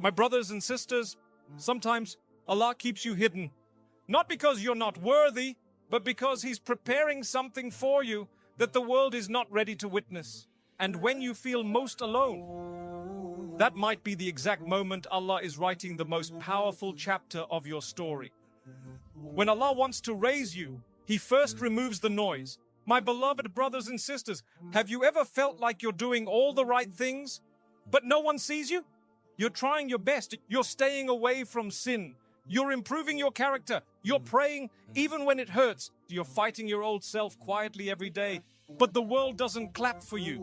My brothers and sisters, sometimes Allah keeps you hidden. Not because you're not worthy, but because He's preparing something for you that the world is not ready to witness. And when you feel most alone, that might be the exact moment Allah is writing the most powerful chapter of your story. When Allah wants to raise you, He first removes the noise. My beloved brothers and sisters, have you ever felt like you're doing all the right things, but no one sees you? You're trying your best. You're staying away from sin. You're improving your character. You're praying even when it hurts. You're fighting your old self quietly every day. But the world doesn't clap for you.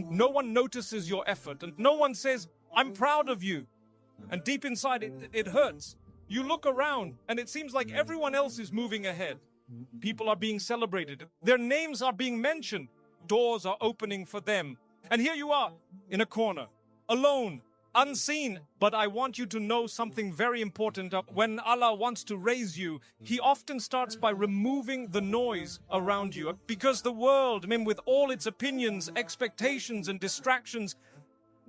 No one notices your effort, and no one says, I'm proud of you. And deep inside, it hurts. You look around, and it seems like everyone else is moving ahead. People are being celebrated. Their names are being mentioned. Doors are opening for them. And here you are, in a corner, alone, unseen. But I want you to know something very important. When Allah wants to raise you, He often starts by removing the noise around you. Because the world, with all its opinions, expectations, and distractions,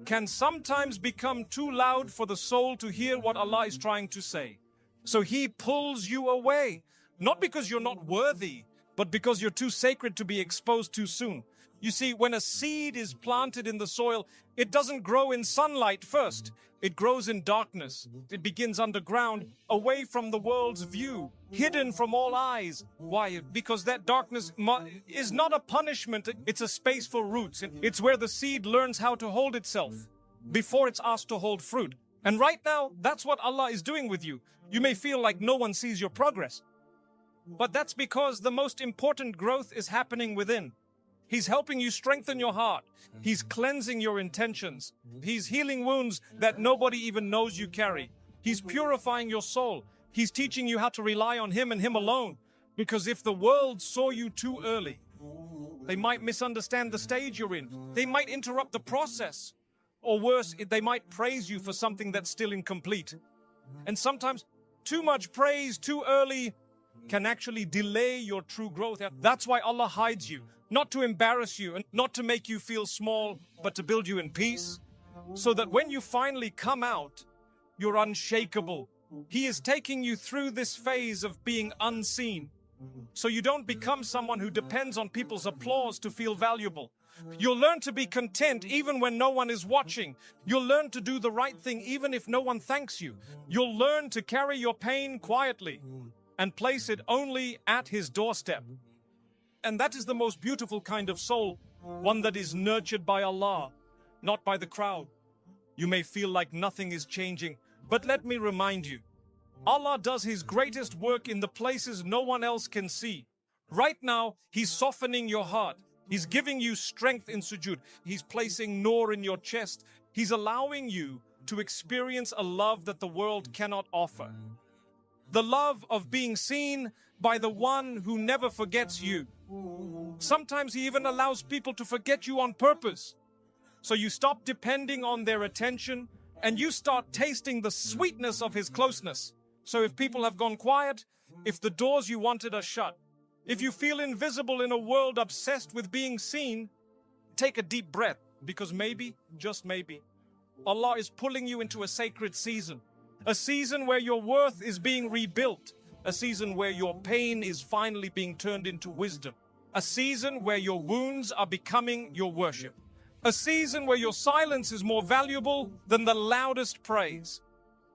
can sometimes become too loud for the soul to hear what Allah is trying to say. So He pulls you away. Not because you're not worthy, but because you're too sacred to be exposed too soon. You see, when a seed is planted in the soil, it doesn't grow in sunlight first. It grows in darkness. It begins underground, away from the world's view, hidden from all eyes. Why? Because that darkness is not a punishment. It's a space for roots. It's where the seed learns how to hold itself before it's asked to hold fruit. And right now, that's what Allah is doing with you. You may feel like no one sees your progress. But that's because the most important growth is happening within. He's helping you strengthen your heart. He's cleansing your intentions. He's healing wounds that nobody even knows you carry. He's purifying your soul. He's teaching you how to rely on Him and Him alone. Because if the world saw you too early, they might misunderstand the stage you're in. They might interrupt the process. Or worse, they might praise you for something that's still incomplete. And sometimes too much praise too early can actually delay your true growth. That's why Allah hides you, not to embarrass you and not to make you feel small, but to build you in peace, so that when you finally come out, you're unshakable. He is taking you through this phase of being unseen, so you don't become someone who depends on people's applause to feel valuable. You'll learn to be content even when no one is watching. You'll learn to do the right thing even if no one thanks you. You'll learn to carry your pain quietly and place it only at His doorstep. And that is the most beautiful kind of soul, one that is nurtured by Allah, not by the crowd. You may feel like nothing is changing, but let me remind you, Allah does His greatest work in the places no one else can see. Right now, He's softening your heart. He's giving you strength in sujood. He's placing nur in your chest. He's allowing you to experience a love that the world cannot offer. The love of being seen by the one who never forgets you. Sometimes He even allows people to forget you on purpose. So you stop depending on their attention and you start tasting the sweetness of His closeness. So if people have gone quiet, if the doors you wanted are shut, if you feel invisible in a world obsessed with being seen, take a deep breath, because maybe, just maybe, Allah is pulling you into a sacred season. A season where your worth is being rebuilt. A season where your pain is finally being turned into wisdom. A season where your wounds are becoming your worship. A season where your silence is more valuable than the loudest praise.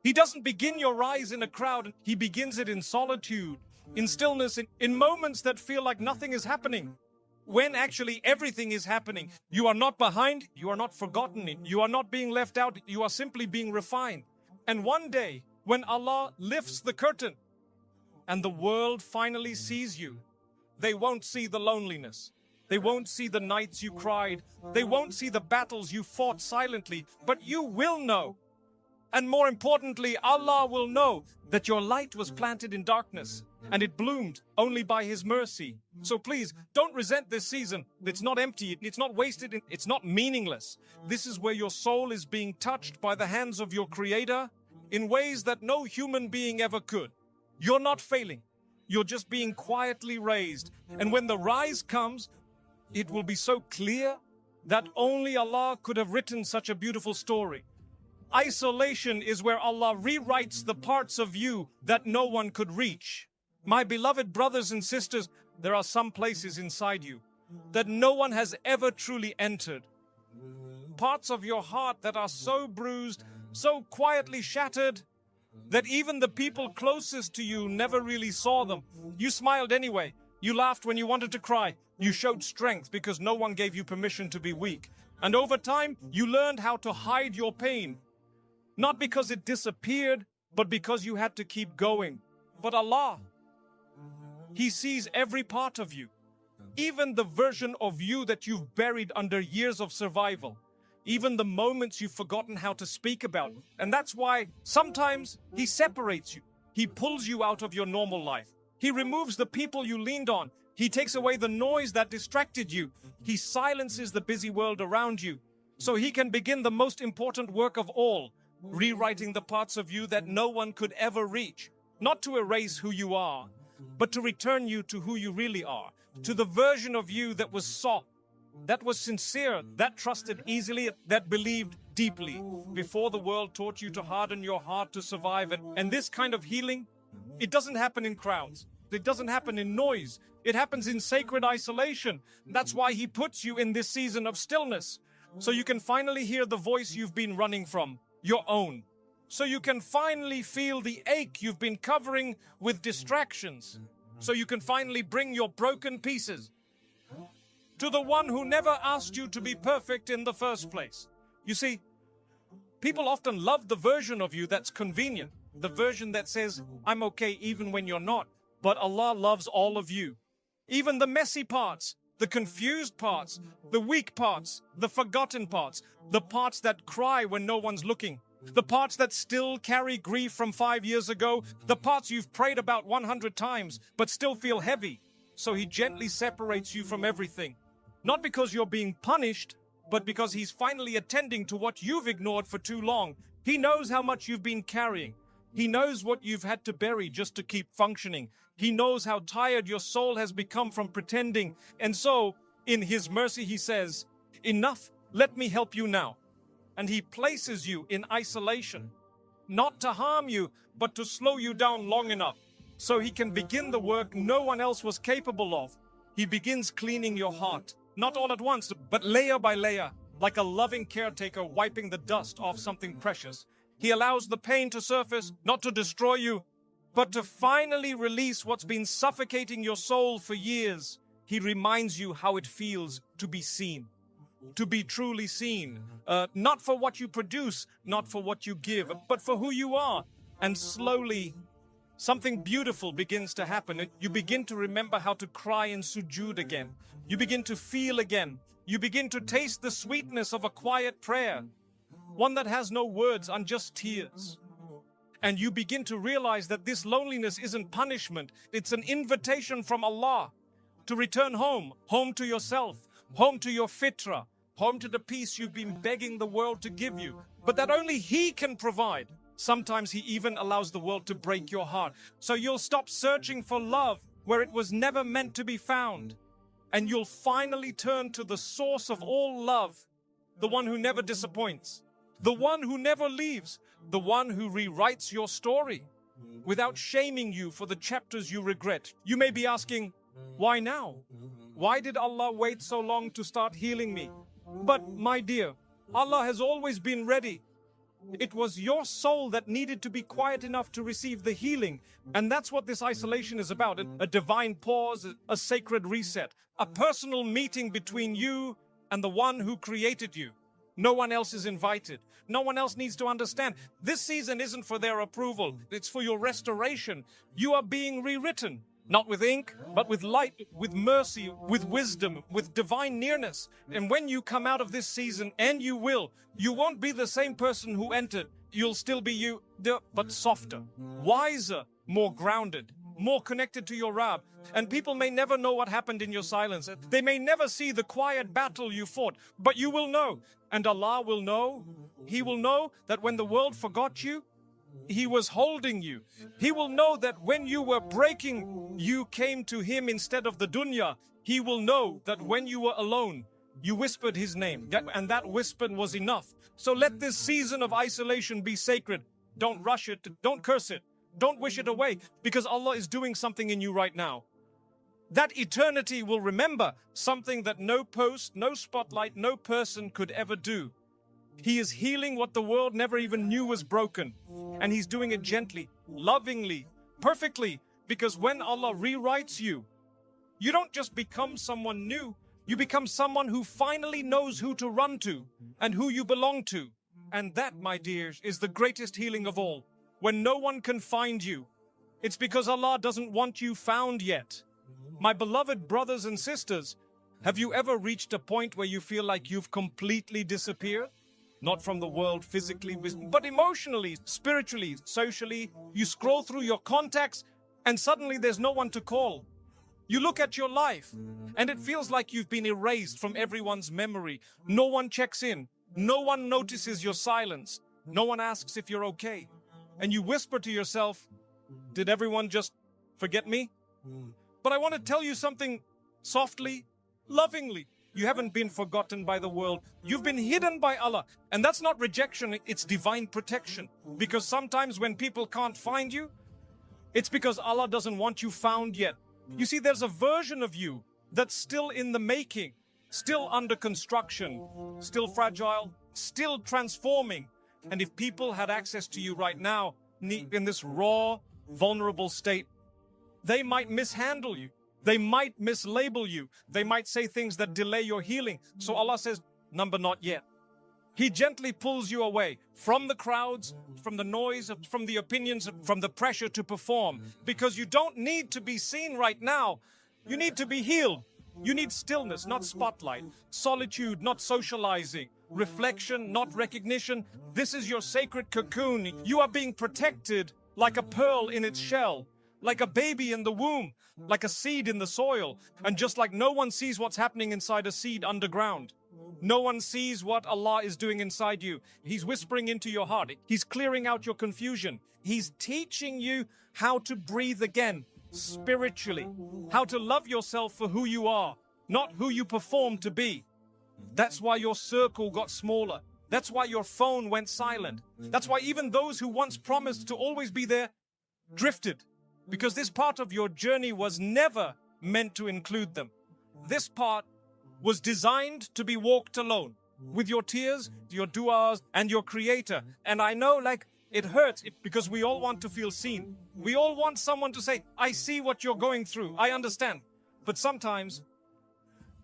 He doesn't begin your rise in a crowd. He begins it in solitude, in stillness, in moments that feel like nothing is happening. When actually everything is happening. You are not behind. You are not forgotten. You are not being left out. You are simply being refined. And one day, when Allah lifts the curtain and the world finally sees you, they won't see the loneliness. They won't see the nights you cried. They won't see the battles you fought silently. But you will know. And more importantly, Allah will know that your light was planted in darkness and it bloomed only by His mercy. So please, don't resent this season. It's not empty. It's not wasted. It's not meaningless. This is where your soul is being touched by the hands of your Creator in ways that no human being ever could. You're not failing. You're just being quietly raised. And when the rise comes, it will be so clear that only Allah could have written such a beautiful story. Isolation is where Allah rewrites the parts of you that no one could reach. My beloved brothers and sisters, there are some places inside you that no one has ever truly entered. Parts of your heart that are so bruised, so quietly shattered, that even the people closest to you never really saw them. You smiled anyway. You laughed when you wanted to cry. You showed strength because no one gave you permission to be weak. And over time, you learned how to hide your pain. Not because it disappeared, but because you had to keep going. But Allah, He sees every part of you. Even the version of you that you've buried under years of survival. Even the moments you've forgotten how to speak about. And that's why sometimes He separates you. He pulls you out of your normal life. He removes the people you leaned on. He takes away the noise that distracted you. He silences the busy world around you, so He can begin the most important work of all, rewriting the parts of you that no one could ever reach. Not to erase who you are, but to return you to who you really are. To the version of you that was soft, that was sincere, that trusted easily, that believed deeply, before the world taught you to harden your heart to survive. And this kind of healing, it doesn't happen in crowds. It doesn't happen in noise. It happens in sacred isolation. That's why He puts you in this season of stillness, so you can finally hear the voice you've been running from, your own. So you can finally feel the ache you've been covering with distractions. So you can finally bring your broken pieces to the one who never asked you to be perfect in the first place. You see, people often love the version of you that's convenient, the version that says, I'm okay even when you're not. But Allah loves all of you. Even the messy parts, the confused parts, the weak parts, the forgotten parts, the parts that cry when no one's looking, the parts that still carry grief from 5 years ago, the parts you've prayed about 100 times but still feel heavy. So He gently separates you from everything. Not because you're being punished, but because He's finally attending to what you've ignored for too long. He knows how much you've been carrying. He knows what you've had to bury just to keep functioning. He knows how tired your soul has become from pretending. And so, in His mercy, He says, enough, let me help you now. And He places you in isolation, not to harm you, but to slow you down long enough, so He can begin the work no one else was capable of. He begins cleaning your heart, not all at once, but layer by layer, like a loving caretaker wiping the dust off something precious. He allows the pain to surface, not to destroy you, but to finally release what's been suffocating your soul for years. He reminds you how it feels to be seen, to be truly seen, not for what you produce, not for what you give, but for who you are. And slowly, something beautiful begins to happen. You begin to remember how to cry in sujood again. You begin to feel again. You begin to taste the sweetness of a quiet prayer, one that has no words and just tears. And you begin to realize that this loneliness isn't punishment. It's an invitation from Allah to return home, home to yourself, home to your fitra, home to the peace you've been begging the world to give you, but that only He can provide. Sometimes He even allows the world to break your heart, so you'll stop searching for love where it was never meant to be found. And you'll finally turn to the source of all love, the one who never disappoints, the one who never leaves, the one who rewrites your story without shaming you for the chapters you regret. You may be asking, why now? Why did Allah wait so long to start healing me? But my dear, Allah has always been ready. It was your soul that needed to be quiet enough to receive the healing. And that's what this isolation is about. A divine pause, a sacred reset, a personal meeting between you and the one who created you. No one else is invited. No one else needs to understand. This season isn't for their approval. It's for your restoration. You are being rewritten. Not with ink, but with light, with mercy, with wisdom, with divine nearness. And when you come out of this season, and you will, you won't be the same person who entered. You'll still be you, but softer, wiser, more grounded, more connected to your Rabb. And people may never know what happened in your silence. They may never see the quiet battle you fought, but you will know. And Allah will know. He will know that when the world forgot you, He was holding you. He will know that when you were breaking, you came to Him instead of the dunya. He will know that when you were alone, You whispered his name, and that whisper was enough. So let this season of isolation be sacred. Don't rush it, don't curse it, don't wish it away, because Allah is doing something in you right now. That eternity will remember something that no post, no spotlight, no person could ever do. He is healing what the world never even knew was broken. And He's doing it gently, lovingly, perfectly, because when Allah rewrites you, you don't just become someone new, you become someone who finally knows who to run to and who you belong to. And that, my dears, is the greatest healing of all. When no one can find you, it's because Allah doesn't want you found yet. My beloved brothers and sisters, have you ever reached a point where you feel like you've completely disappeared? Not from the world physically, but emotionally, spiritually, socially. You scroll through your contacts and suddenly there's no one to call. You look at your life and it feels like you've been erased from everyone's memory. No one checks in. No one notices your silence. No one asks if you're okay. And you whisper to yourself, did everyone just forget me? But I want to tell you something softly, lovingly. You haven't been forgotten by the world. You've been hidden by Allah. And that's not rejection, it's divine protection. Because sometimes when people can't find you, it's because Allah doesn't want you found yet. You see, there's a version of you that's still in the making, still under construction, still fragile, still transforming. And if people had access to you right now, in this raw, vulnerable state, they might mishandle you. They might mislabel you. They might say things that delay your healing. So Allah says, number not yet. He gently pulls you away from the crowds, from the noise, from the opinions, from the pressure to perform. Because you don't need to be seen right now. You need to be healed. You need stillness, not spotlight. Solitude, not socializing. Reflection, not recognition. This is your sacred cocoon. You are being protected like a pearl in its shell. Like a baby in the womb, like a seed in the soil. And just like no one sees what's happening inside a seed underground, no one sees what Allah is doing inside you. He's whispering into your heart. He's clearing out your confusion. He's teaching you how to breathe again, spiritually. How to love yourself for who you are, not who you perform to be. That's why your circle got smaller. That's why your phone went silent. That's why even those who once promised to always be there drifted. Because this part of your journey was never meant to include them. This part was designed to be walked alone, with your tears, your du'as, and your Creator. And I know, it hurts because we all want to feel seen. We all want someone to say, I see what you're going through, I understand. But sometimes,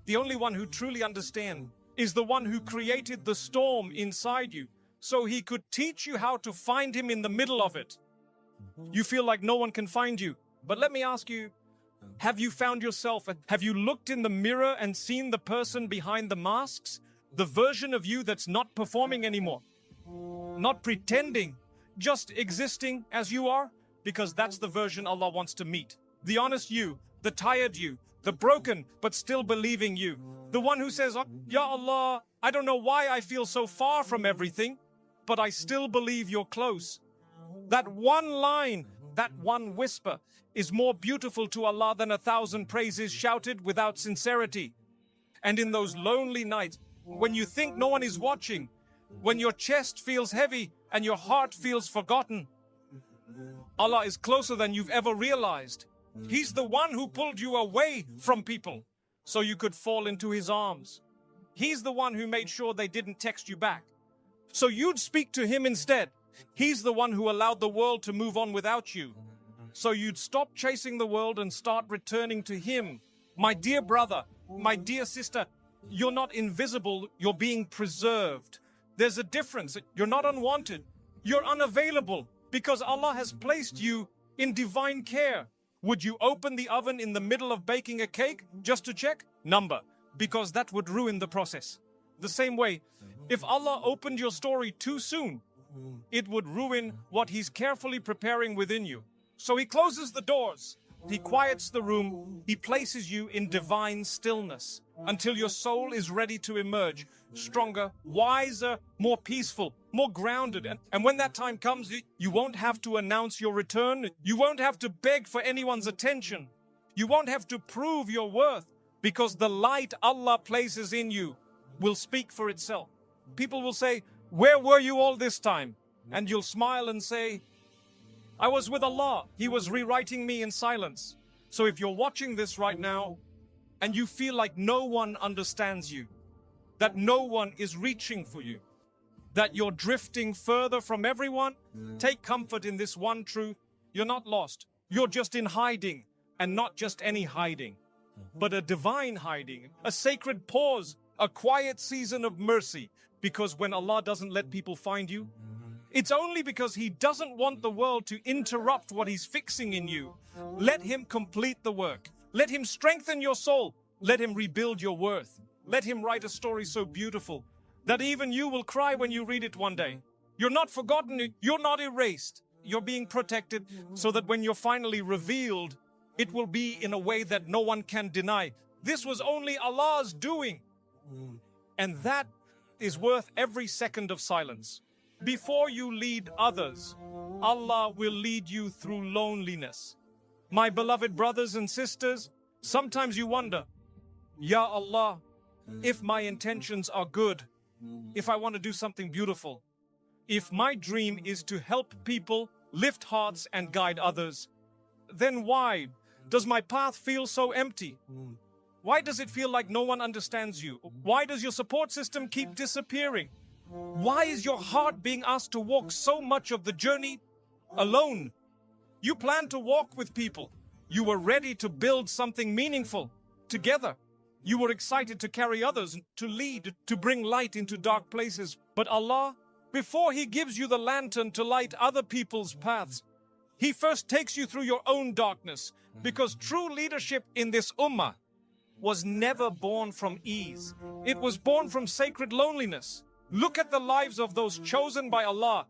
the only one who truly understands is the one who created the storm inside you, so He could teach you how to find Him in the middle of it. You feel like no one can find you. But let me ask you, have you found yourself? Have you looked in the mirror and seen the person behind the masks? The version of you that's not performing anymore. Not pretending, just existing as you are? Because that's the version Allah wants to meet. The honest you, the tired you, the broken but still believing you. The one who says, Ya Allah, I don't know why I feel so far from everything, but I still believe you're close. That one line, that one whisper is more beautiful to Allah than 1,000 praises shouted without sincerity. And in those lonely nights, when you think no one is watching, when your chest feels heavy and your heart feels forgotten, Allah is closer than you've ever realized. He's the one who pulled you away from people so you could fall into His arms. He's the one who made sure they didn't text you back, so you'd speak to Him instead. He's the one who allowed the world to move on without you, so you'd stop chasing the world and start returning to Him. My dear brother, my dear sister, you're not invisible, you're being preserved. There's a difference. You're not unwanted. You're unavailable because Allah has placed you in divine care. Would you open the oven in the middle of baking a cake just to check? Number, because that would ruin the process. The same way, if Allah opened your story too soon, it would ruin what He's carefully preparing within you. So He closes the doors. He quiets the room. He places you in divine stillness until your soul is ready to emerge, stronger, wiser, more peaceful, more grounded. And when that time comes, you won't have to announce your return. You won't have to beg for anyone's attention. You won't have to prove your worth, because the light Allah places in you will speak for itself. People will say, "Where were you all this time?" And you'll smile and say, "I was with Allah. He was rewriting me in silence." So if you're watching this right now and you feel like no one understands you, that no one is reaching for you, that you're drifting further from everyone, take comfort in this one truth. You're not lost. You're just in hiding, and not just any hiding, but a divine hiding, a sacred pause, a quiet season of mercy. Because when Allah doesn't let people find you, it's only because He doesn't want the world to interrupt what He's fixing in you. Let Him complete the work. Let Him strengthen your soul. Let Him rebuild your worth. Let Him write a story so beautiful that even you will cry when you read it one day. You're not forgotten. You're not erased. You're being protected so that when you're finally revealed, it will be in a way that no one can deny. This was only Allah's doing. And that is worth every second of silence. Before you lead others, Allah will lead you through loneliness. My beloved brothers and sisters, sometimes you wonder, Ya Allah, if my intentions are good, if I want to do something beautiful, if my dream is to help people, lift hearts and guide others, then why does my path feel so empty? Why does it feel like no one understands you? Why does your support system keep disappearing? Why is your heart being asked to walk so much of the journey alone? You planned to walk with people. You were ready to build something meaningful together. You were excited to carry others, to lead, to bring light into dark places. But Allah, before He gives you the lantern to light other people's paths, He first takes you through your own darkness, because true leadership in this ummah was never born from ease. It was born from sacred loneliness. Look at the lives of those chosen by Allah.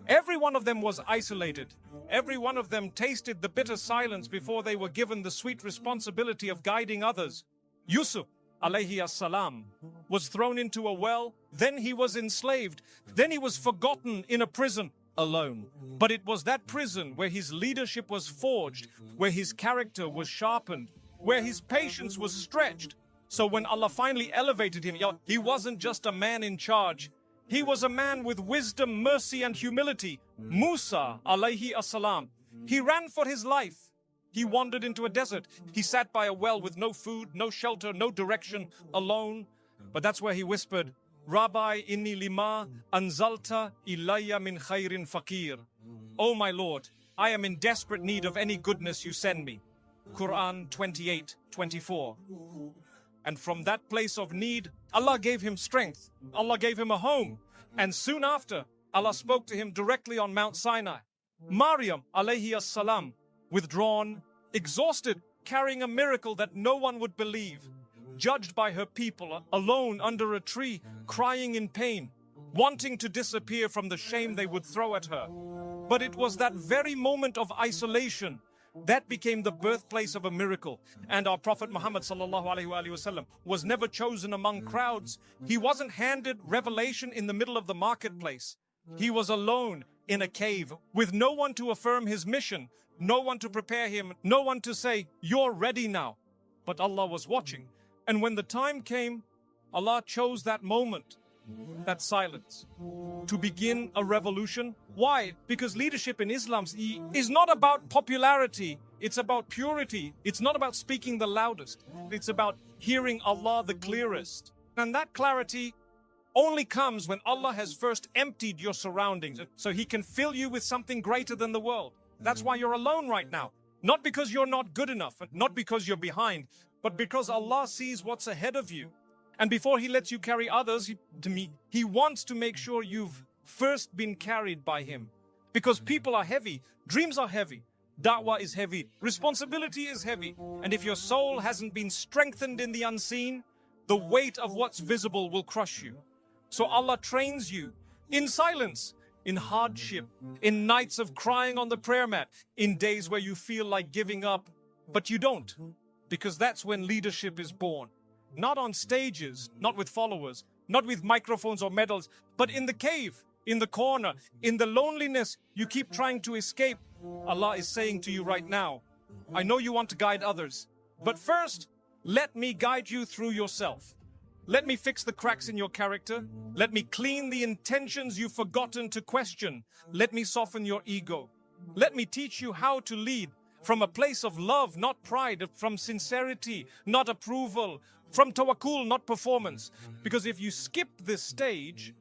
Every one of them was isolated. Every one of them tasted the bitter silence before they were given the sweet responsibility of guiding others. Yusuf, alayhi as-salam, was thrown into a well, then he was enslaved, then he was forgotten in a prison alone. But it was that prison where his leadership was forged, where his character was sharpened, where his patience was stretched. So when Allah finally elevated him, he wasn't just a man in charge. He was a man with wisdom, mercy, and humility. Musa, alayhi as-salam, he ran for his life. He wandered into a desert. He sat by a well with no food, no shelter, no direction, alone. But that's where he whispered, Rabbi inni lima anzalta ilayya min khairin fakir. Oh my Lord, I am in desperate need of any goodness you send me. Quran 28:24. And from that place of need, Allah gave him strength. Allah gave him a home. And soon after, Allah spoke to him directly on Mount Sinai. Maryam, alayhi as-salam, withdrawn, exhausted, carrying a miracle that no one would believe, judged by her people, alone under a tree, crying in pain, wanting to disappear from the shame they would throw at her. But it was that very moment of isolation that became the birthplace of a miracle. And our Prophet Muhammad ﷺ was never chosen among crowds. He wasn't handed revelation in the middle of the marketplace. He was alone in a cave with no one to affirm his mission, no one to prepare him, no one to say, you're ready now. But Allah was watching. And when the time came, Allah chose that moment, that silence, to begin a revolution. Why? Because leadership in Islam is not about popularity. It's about purity. It's not about speaking the loudest. It's about hearing Allah the clearest. And that clarity only comes when Allah has first emptied your surroundings so He can fill you with something greater than the world. That's why you're alone right now. Not because you're not good enough, not because you're behind, but because Allah sees what's ahead of you. And before He lets you carry others, He wants to make sure you've first been carried by Him. Because people are heavy, dreams are heavy, da'wah is heavy, responsibility is heavy. And if your soul hasn't been strengthened in the unseen, the weight of what's visible will crush you. So Allah trains you in silence, in hardship, in nights of crying on the prayer mat, in days where you feel like giving up, but you don't. Because that's when leadership is born. Not on stages, not with followers, not with microphones or medals, but in the cave, in the corner, in the loneliness you keep trying to escape. Allah is saying to you right now, I know you want to guide others, but first, let me guide you through yourself. Let me fix the cracks in your character. Let me clean the intentions you've forgotten to question. Let me soften your ego. Let me teach you how to lead from a place of love, not pride, from sincerity, not approval, from tawakkul, not performance. Because if you skip this stage,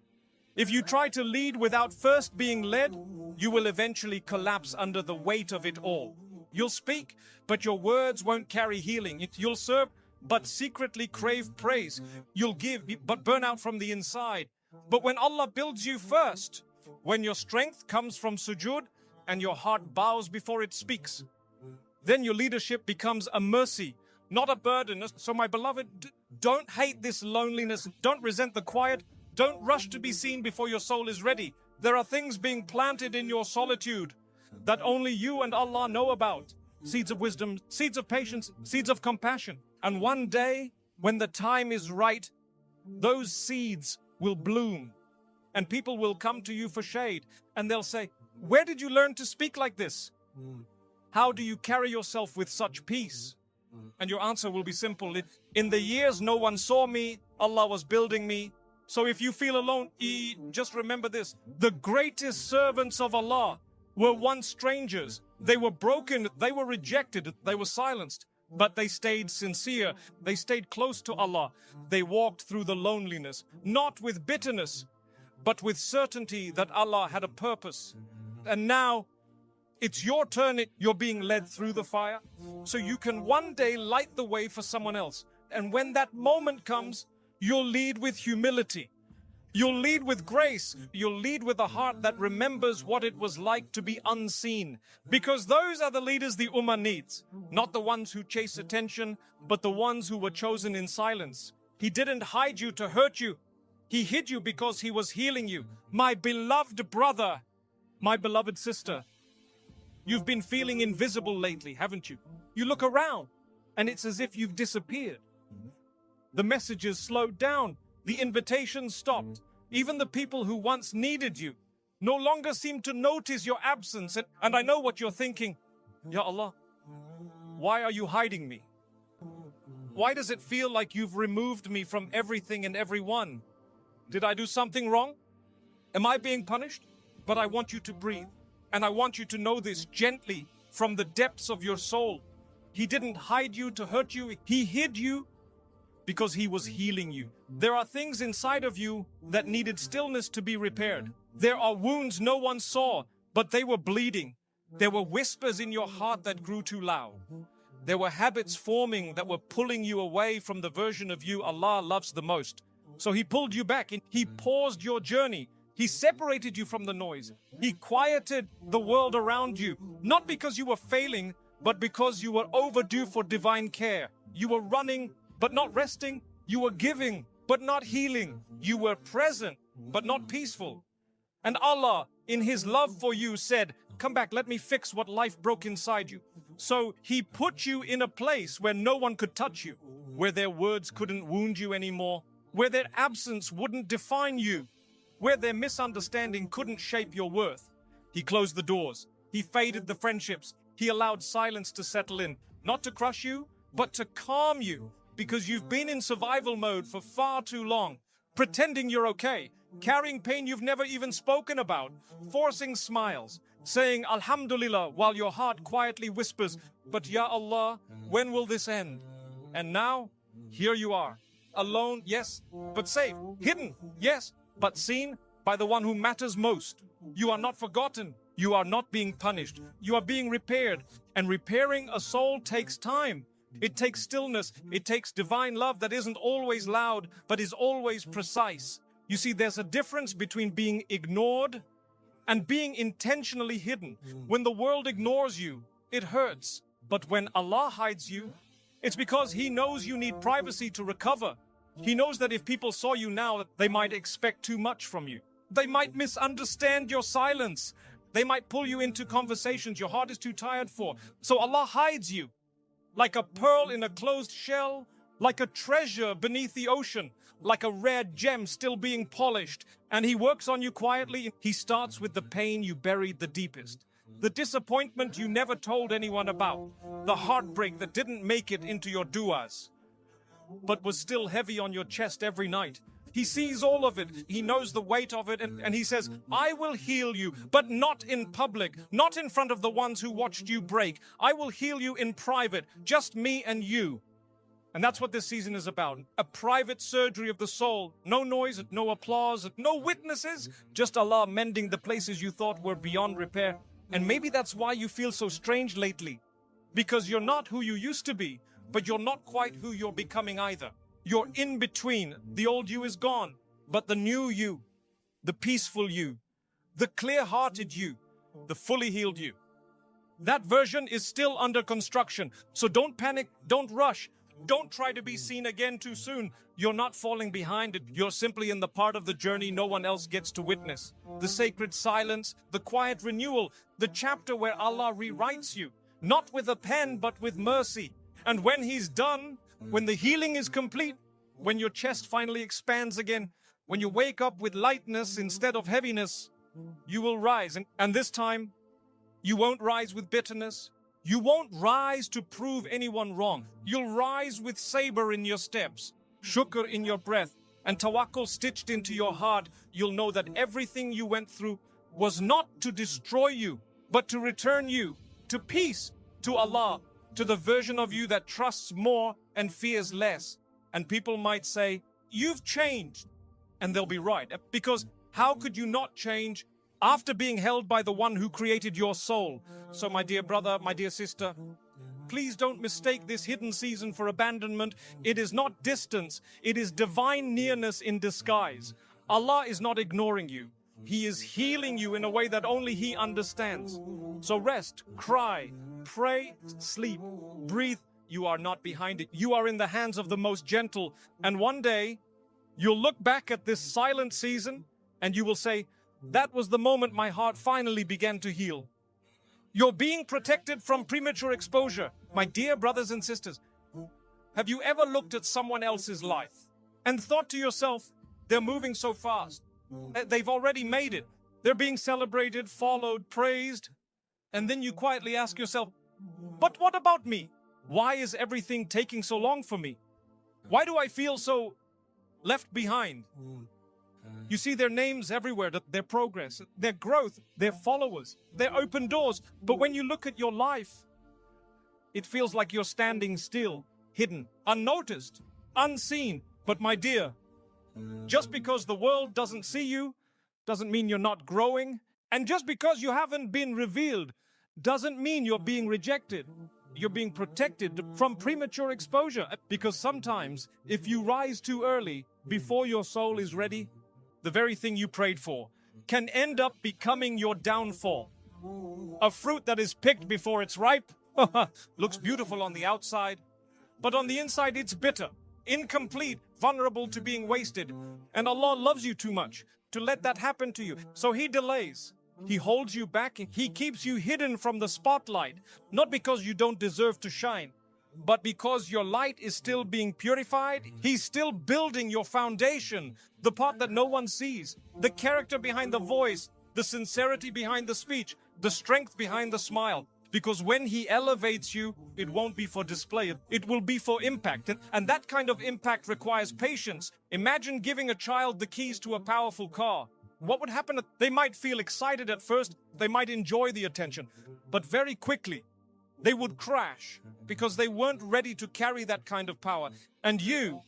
if you try to lead without first being led, you will eventually collapse under the weight of it all. You'll speak, but your words won't carry healing. You'll serve, but secretly crave praise. You'll give, but burn out from the inside. But when Allah builds you first, when your strength comes from sujood and your heart bows before it speaks, then your leadership becomes a mercy, not a burden. So my beloved, don't hate this loneliness. Don't resent the quiet. Don't rush to be seen before your soul is ready. There are things being planted in your solitude that only you and Allah know about. Seeds of wisdom, seeds of patience, seeds of compassion. And one day, when the time is right, those seeds will bloom. And people will come to you for shade. And they'll say, where did you learn to speak like this? How do you carry yourself with such peace? And your answer will be simple. In the years no one saw me, Allah was building me. So if you feel alone, just remember this. The greatest servants of Allah were once strangers. They were broken, they were rejected, they were silenced. But they stayed sincere. They stayed close to Allah. They walked through the loneliness, not with bitterness, but with certainty that Allah had a purpose. And now, it's your turn. You're being led through the fire. So you can one day light the way for someone else. And when that moment comes, you'll lead with humility. You'll lead with grace. You'll lead with a heart that remembers what it was like to be unseen. Because those are the leaders the Ummah needs. Not the ones who chase attention, but the ones who were chosen in silence. He didn't hide you to hurt you. He hid you because he was healing you. My beloved brother, my beloved sister, you've been feeling invisible lately, haven't you? You look around, and it's as if you've disappeared. The messages slowed down. The invitations stopped. Even the people who once needed you no longer seem to notice your absence. And I know what you're thinking. Ya Allah, why are you hiding me? Why does it feel like you've removed me from everything and everyone? Did I do something wrong? Am I being punished? But I want you to breathe. And I want you to know this gently from the depths of your soul. He didn't hide you to hurt you. He hid you because he was healing you. There are things inside of you that needed stillness to be repaired. There are wounds no one saw, but they were bleeding. There were whispers in your heart that grew too loud. There were habits forming that were pulling you away from the version of you Allah loves the most. So he pulled you back. He paused your journey. He separated you from the noise. He quieted the world around you, not because you were failing, but because you were overdue for divine care. You were running, but not resting. You were giving, but not healing. You were present, but not peaceful. And Allah, in His love for you, said, come back, let me fix what life broke inside you. So He put you in a place where no one could touch you, where their words couldn't wound you anymore, where their absence wouldn't define you, where their misunderstanding couldn't shape your worth. He closed the doors. He faded the friendships. He allowed silence to settle in, not to crush you, but to calm you, because you've been in survival mode for far too long, pretending you're okay, carrying pain you've never even spoken about, forcing smiles, saying Alhamdulillah while your heart quietly whispers, but Ya Allah, when will this end? And now, here you are, alone, yes, but safe, hidden, yes, but seen by the one who matters most. You are not forgotten. You are not being punished. You are being repaired. And repairing a soul takes time. It takes stillness. It takes divine love that isn't always loud, but is always precise. You see, there's a difference between being ignored and being intentionally hidden. When the world ignores you, it hurts. But when Allah hides you, it's because He knows you need privacy to recover. He knows that if people saw you now, they might expect too much from you. They might misunderstand your silence. They might pull you into conversations your heart is too tired for. So Allah hides you like a pearl in a closed shell, like a treasure beneath the ocean, like a rare gem still being polished. And He works on you quietly. He starts with the pain you buried the deepest, the disappointment you never told anyone about, the heartbreak that didn't make it into your du'as. but was still heavy on your chest every night. He sees all of it. He knows the weight of it. And he says, I will heal you, but not in public, not in front of the ones who watched you break. I will heal you in private, just me and you. And that's what this season is about. A private surgery of the soul. No noise, no applause, no witnesses. Just Allah mending the places you thought were beyond repair. And maybe that's why you feel so strange lately. Because you're not who you used to be, but you're not quite who you're becoming either. You're in between. The old you is gone, but the new you, the peaceful you, the clear-hearted you, the fully healed you. That version is still under construction. So don't panic, don't rush. Don't try to be seen again too soon. You're not falling behind it. You're simply in the part of the journey no one else gets to witness. The sacred silence, the quiet renewal, the chapter where Allah rewrites you, not with a pen, but with mercy. And when He's done, when the healing is complete, when your chest finally expands again, when you wake up with lightness instead of heaviness, you will rise. And this time, you won't rise with bitterness. You won't rise to prove anyone wrong. You'll rise with sabr in your steps, shukr in your breath, and tawakkul stitched into your heart. You'll know that everything you went through was not to destroy you, but to return you to peace, to Allah, to the version of you that trusts more and fears less. And people might say, you've changed. And they'll be right. Because how could you not change after being held by the one who created your soul? So my dear brother, my dear sister, please don't mistake this hidden season for abandonment. It is not distance. It is divine nearness in disguise. Allah is not ignoring you. He is healing you in a way that only He understands. So rest, cry, pray, sleep, breathe. You are not behind it. You are in the hands of the most gentle. And one day, you'll look back at this silent season and you will say, that was the moment my heart finally began to heal. You're being protected from premature exposure. My dear brothers and sisters, have you ever looked at someone else's life and thought to yourself, they're moving so fast. They've already made it. They're being celebrated, followed, praised. And then you quietly ask yourself, but what about me? Why is everything taking so long for me? Why do I feel so left behind? You see their names everywhere, their progress, their growth, their followers, their open doors. But when you look at your life, it feels like you're standing still, hidden, unnoticed, unseen. But my dear, just because the world doesn't see you, doesn't mean you're not growing. And just because you haven't been revealed, doesn't mean you're being rejected. You're being protected from premature exposure. Because sometimes, if you rise too early, before your soul is ready, the very thing you prayed for can end up becoming your downfall. A fruit that is picked before it's ripe looks beautiful on the outside, but on the inside it's bitter, incomplete, vulnerable to being wasted. And Allah loves you too much to let that happen to you. So He delays. He holds you back. He keeps you hidden from the spotlight, not because you don't deserve to shine, but because your light is still being purified. He's still building your foundation, the part that no one sees, the character behind the voice, the sincerity behind the speech, the strength behind the smile. Because when He elevates you, it won't be for display, it will be for impact. And that kind of impact requires patience. Imagine giving a child the keys to a powerful car. What would happen? They might feel excited at first, they might enjoy the attention, but very quickly, they would crash because they weren't ready to carry that kind of power. And you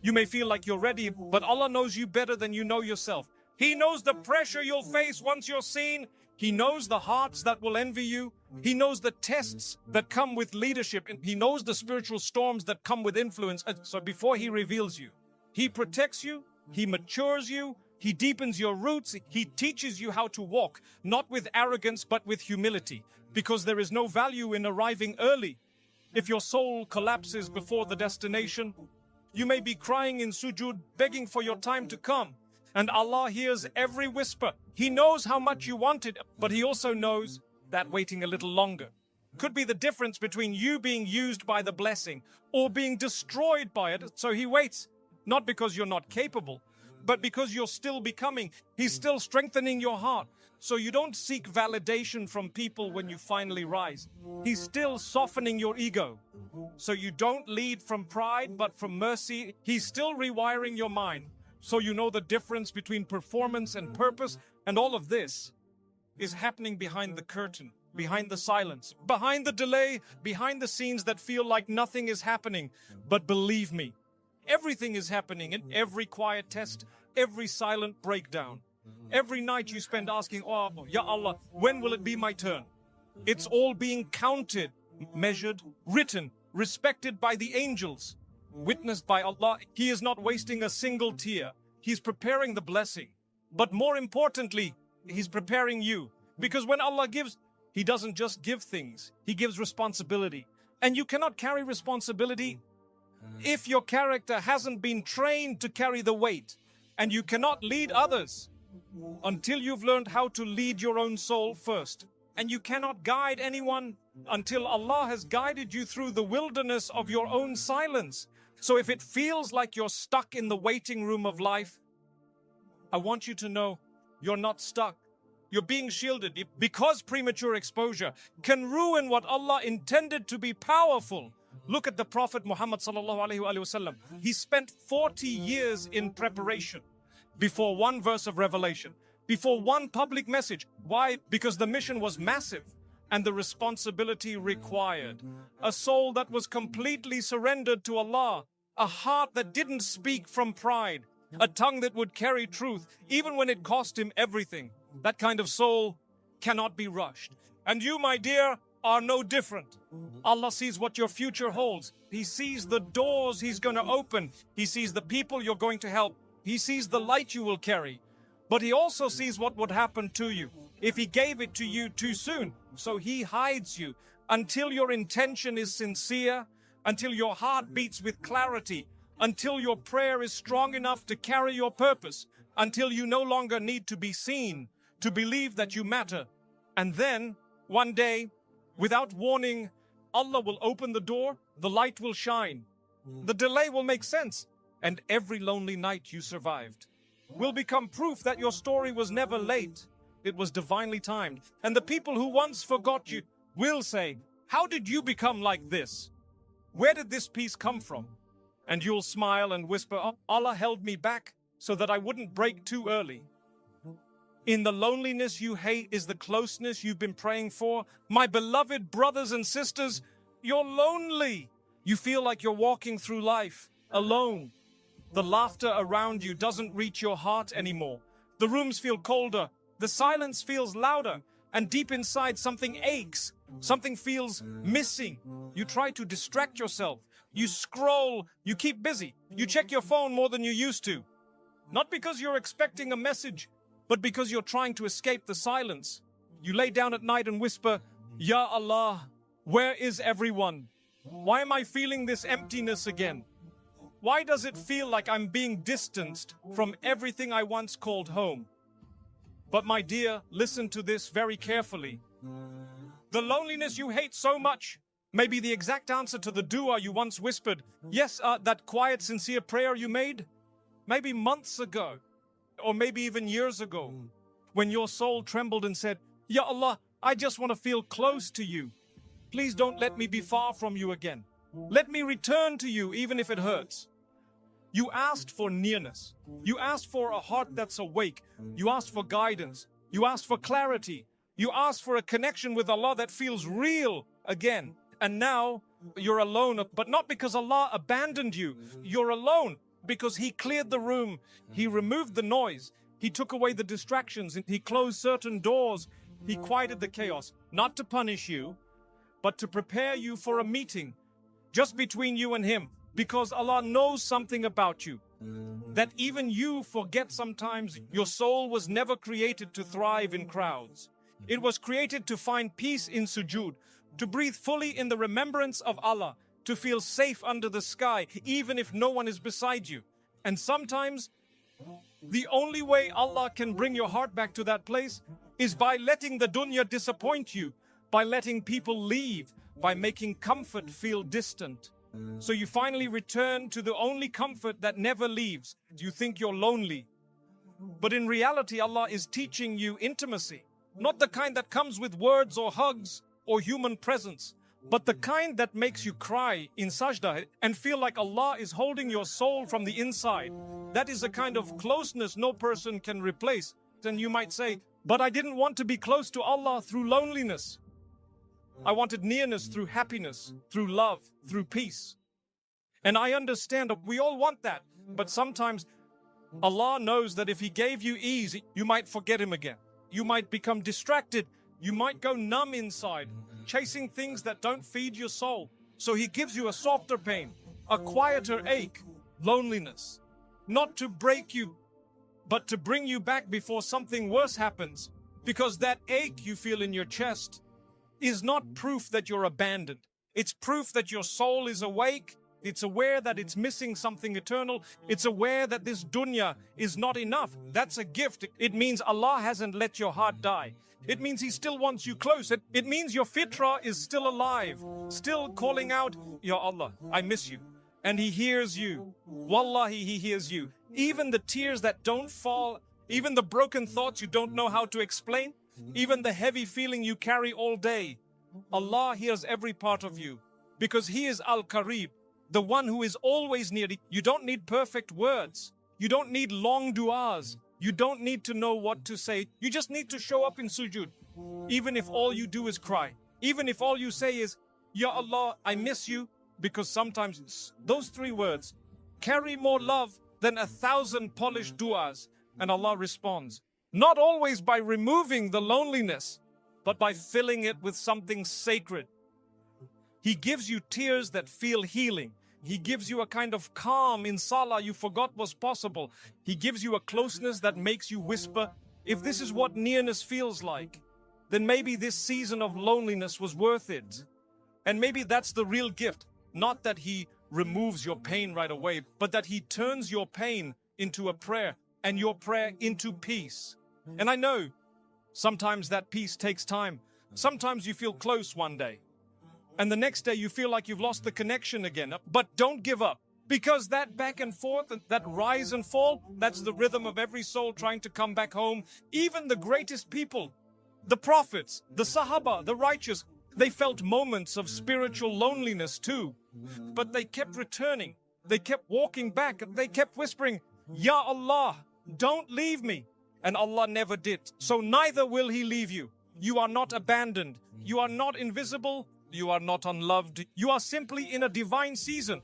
may feel like you're ready, but Allah knows you better than you know yourself. He knows the pressure you'll face once you're seen. He knows the hearts that will envy you. He knows the tests that come with leadership. And He knows the spiritual storms that come with influence. And so before He reveals you, He protects you, He matures you, He deepens your roots. He teaches you how to walk, not with arrogance, but with humility. Because there is no value in arriving early. If your soul collapses before the destination, you may be crying in sujood, begging for your time to come. And Allah hears every whisper. He knows how much you want it, but He also knows that waiting a little longer could be the difference between you being used by the blessing or being destroyed by it. So He waits, not because you're not capable, but because you're still becoming. He's still strengthening your heart. So you don't seek validation from people when you finally rise. He's still softening your ego. So you don't lead from pride, but from mercy. He's still rewiring your mind. So you know the difference between performance and purpose. And all of this is happening behind the curtain, behind the silence, behind the delay, behind the scenes that feel like nothing is happening. But believe me, everything is happening in every quiet test, every silent breakdown. Every night you spend asking, oh, Ya Allah, when will it be my turn? It's all being counted, measured, written, respected by the angels, witnessed by Allah. He is not wasting a single tear. He's preparing the blessing. But more importantly, He's preparing you. Because when Allah gives, He doesn't just give things. He gives responsibility. And you cannot carry responsibility if your character hasn't been trained to carry the weight. And you cannot lead others until you've learned how to lead your own soul first. And you cannot guide anyone until Allah has guided you through the wilderness of your own silence. So if it feels like you're stuck in the waiting room of life, I want you to know you're not stuck. You're being shielded because premature exposure can ruin what Allah intended to be powerful. Look at the Prophet Muhammad sallallahu alaihi wasallam. He spent 40 years in preparation before one verse of revelation, before one public message. Why? Because the mission was massive and the responsibility required. A soul that was completely surrendered to Allah, a heart that didn't speak from pride, a tongue that would carry truth even when it cost him everything. That kind of soul cannot be rushed. And you, my dear, are no different. Allah sees what your future holds. He sees the doors He's going to open. He sees the people you're going to help. He sees the light you will carry. But He also sees what would happen to you if He gave it to you too soon. So He hides you until your intention is sincere, until your heart beats with clarity, until your prayer is strong enough to carry your purpose, until you no longer need to be seen, to believe that you matter. And then, one day, without warning, Allah will open the door, the light will shine. The delay will make sense, and every lonely night you survived will become proof that your story was never late. It was divinely timed. And the people who once forgot you will say, how did you become like this? Where did this peace come from? And you'll smile and whisper, oh, Allah held me back so that I wouldn't break too early. In the loneliness you hate is the closeness you've been praying for. My beloved brothers and sisters, you're lonely. You feel like you're walking through life alone. The laughter around you doesn't reach your heart anymore. The rooms feel colder. The silence feels louder. And deep inside, something aches. Something feels missing. You try to distract yourself. You scroll. You keep busy. You check your phone more than you used to. Not because you're expecting a message, but because you're trying to escape the silence. You lay down at night and whisper, Ya Allah, where is everyone? Why am I feeling this emptiness again? Why does it feel like I'm being distanced from everything I once called home? But my dear, listen to this very carefully. The loneliness you hate so much may be the exact answer to the dua you once whispered. Yes, that quiet, sincere prayer you made, maybe months ago, or maybe even years ago, when your soul trembled and said, Ya Allah, I just want to feel close to you. Please don't let me be far from you again. Let me return to you even if it hurts. You asked for nearness. You asked for a heart that's awake. You asked for guidance. You asked for clarity. You asked for a connection with Allah that feels real again. And now you're alone, but not because Allah abandoned you. You're alone because He cleared the room. He removed the noise. He took away the distractions. He closed certain doors. He quieted the chaos, not to punish you, but to prepare you for a meeting just between you and Him. Because Allah knows something about you, that even you forget sometimes. Your soul was never created to thrive in crowds. It was created to find peace in sujood, to breathe fully in the remembrance of Allah, to feel safe under the sky, even if no one is beside you. And sometimes, the only way Allah can bring your heart back to that place is by letting the dunya disappoint you, by letting people leave, by making comfort feel distant. So you finally return to the only comfort that never leaves. You think you're lonely. But in reality, Allah is teaching you intimacy. Not the kind that comes with words or hugs or human presence, but the kind that makes you cry in sajda and feel like Allah is holding your soul from the inside. That is a kind of closeness no person can replace. And you might say, but I didn't want to be close to Allah through loneliness. I wanted nearness through happiness, through love, through peace. And I understand that we all want that, but sometimes Allah knows that if He gave you ease, you might forget Him again. You might become distracted. You might go numb inside, chasing things that don't feed your soul. So He gives you a softer pain, a quieter ache, loneliness. Not to break you, but to bring you back before something worse happens. Because that ache you feel in your chest is not proof that you're abandoned. It's proof that your soul is awake. It's aware that it's missing something eternal. It's aware that this dunya is not enough. That's a gift. It means Allah hasn't let your heart die. It means He still wants you close. It means your fitrah is still alive, still calling out, Ya Allah, I miss you. And He hears you. Wallahi, He hears you. Even the tears that don't fall, even the broken thoughts you don't know how to explain, even the heavy feeling you carry all day, Allah hears every part of you. Because He is Al-Qarib, the one who is always near. You don't need perfect words. You don't need long du'as. You don't need to know what to say. You just need to show up in sujood. Even if all you do is cry. Even if all you say is, Ya Allah, I miss you. Because sometimes those three words carry more love than 1,000 polished du'as. And Allah responds. Not always by removing the loneliness, but by filling it with something sacred. He gives you tears that feel healing. He gives you a kind of calm in salah you forgot was possible. He gives you a closeness that makes you whisper, if this is what nearness feels like, then maybe this season of loneliness was worth it. And maybe that's the real gift. Not that He removes your pain right away, but that He turns your pain into a prayer and your prayer into peace. And I know sometimes that peace takes time. Sometimes you feel close one day, and the next day you feel like you've lost the connection again. But don't give up, because that back and forth, that rise and fall, that's the rhythm of every soul trying to come back home. Even the greatest people, the prophets, the Sahaba, the righteous, they felt moments of spiritual loneliness too. But they kept returning. They kept walking back. They kept whispering, Ya Allah, don't leave me. And Allah never did. So neither will He leave you. You are not abandoned. You are not invisible. You are not unloved. You are simply in a divine season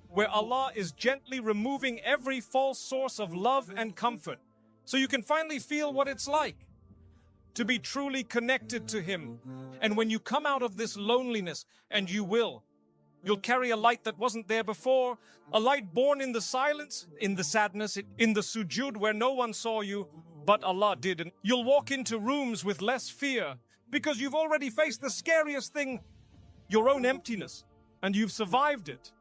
where Allah is gently removing every false source of love and comfort. So you can finally feel what it's like to be truly connected to Him. And when you come out of this loneliness, and you will, you'll carry a light that wasn't there before, a light born in the silence, in the sadness, in the sujood where no one saw you, but Allah did. And you'll walk into rooms with less fear because you've already faced the scariest thing, your own emptiness, and you've survived it.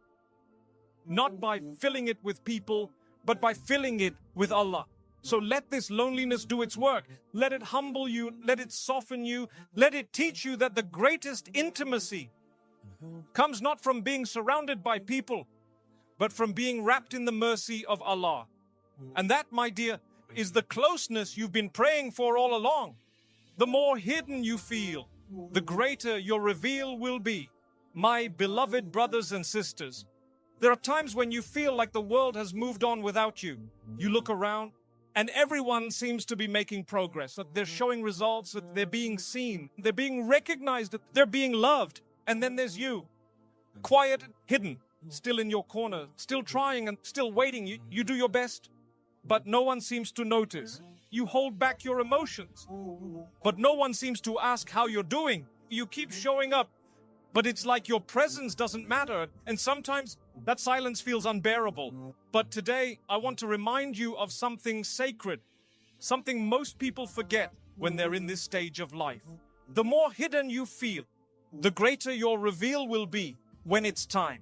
Not by filling it with people, but by filling it with Allah. So let this loneliness do its work. Let it humble you. Let it soften you. Let it teach you that the greatest intimacy comes not from being surrounded by people, but from being wrapped in the mercy of Allah. And that, my dear, is the closeness you've been praying for all along. The more hidden you feel, the greater your reveal will be. My beloved brothers and sisters, there are times when you feel like the world has moved on without you. You look around, and everyone seems to be making progress, that they're showing results, that they're being seen, they're being recognized, that they're being loved. And then there's you, quiet, hidden, still in your corner, still trying and still waiting. You do your best, but no one seems to notice. You hold back your emotions, but no one seems to ask how you're doing. You keep showing up, but it's like your presence doesn't matter. And sometimes that silence feels unbearable. But today, I want to remind you of something sacred, something most people forget when they're in this stage of life. The more hidden you feel, the greater your reveal will be when it's time.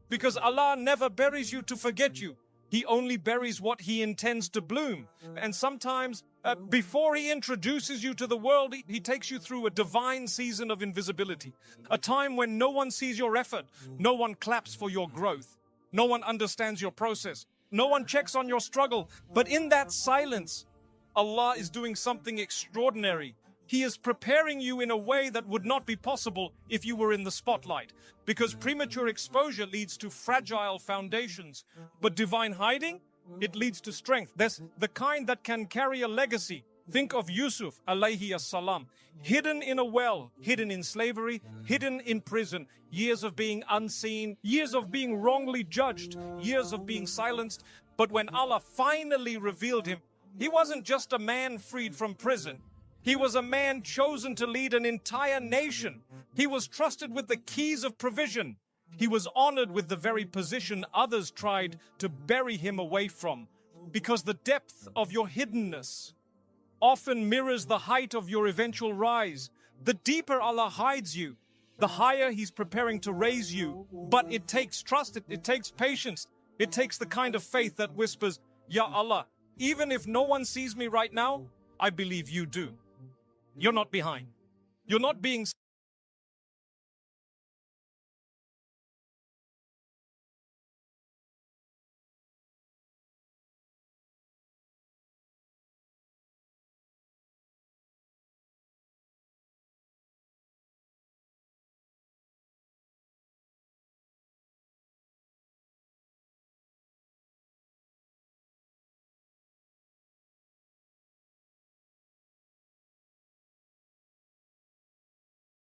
Because Allah never buries you to forget you. He only buries what He intends to bloom. And sometimes, before He introduces you to the world, He takes you through a divine season of invisibility. A time when no one sees your effort, no one claps for your growth, no one understands your process, no one checks on your struggle. But in that silence, Allah is doing something extraordinary. He is preparing you in a way that would not be possible if you were in the spotlight, because premature exposure leads to fragile foundations, but divine hiding, it leads to strength. That's the kind that can carry a legacy. Think of Yusuf alayhi as-salam, hidden in a well, hidden in slavery, hidden in prison, years of being unseen, years of being wrongly judged, years of being silenced. But when Allah finally revealed him, he wasn't just a man freed from prison. He was a man chosen to lead an entire nation. He was trusted with the keys of provision. He was honored with the very position others tried to bury him away from, because the depth of your hiddenness often mirrors the height of your eventual rise. The deeper Allah hides you, the higher He's preparing to raise you. But it takes trust, it takes patience, it takes the kind of faith that whispers, Ya Allah, even if no one sees me right now, I believe you do. You're not behind. You're not being